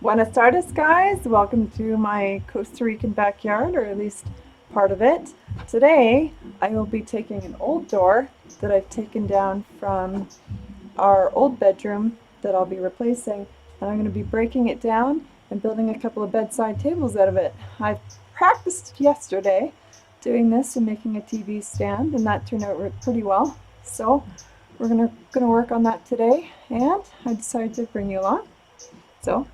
Buenas tardes, guys. Welcome to my Costa Rican backyard, or at least part of it. Today, I will be taking an old door that I've taken down from our old bedroom that I'll be replacing, and I'm going to be breaking it down and building a couple of bedside tables out of it. I practiced yesterday doing this and making a TV stand, and that turned out pretty well. So we're gonna work on that today, and I decided to bring you along. So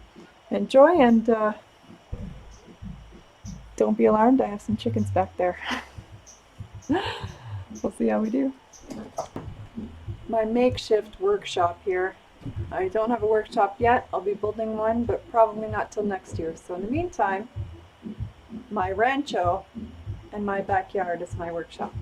enjoy, and don't be alarmed, I have some chickens back there. We'll see how we do. My makeshift workshop here. I don't have a workshop yet. I'll be building one, but probably not till next year. So in the meantime, my rancho and my backyard is my workshop.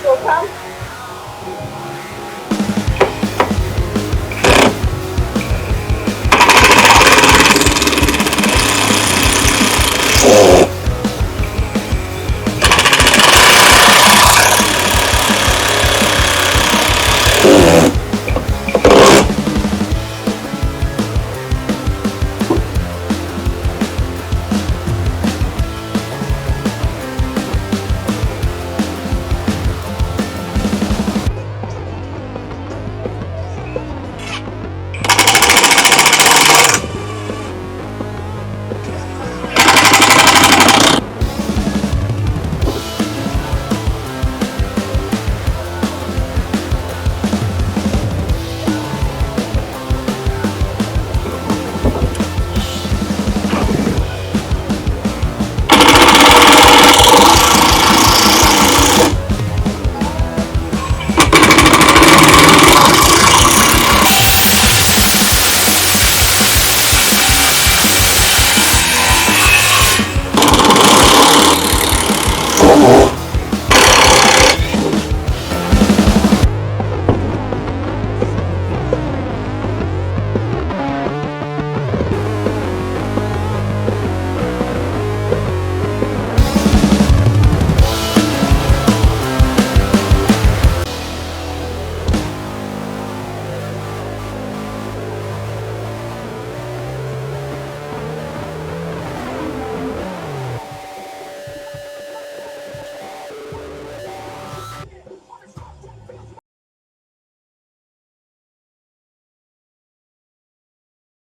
So come.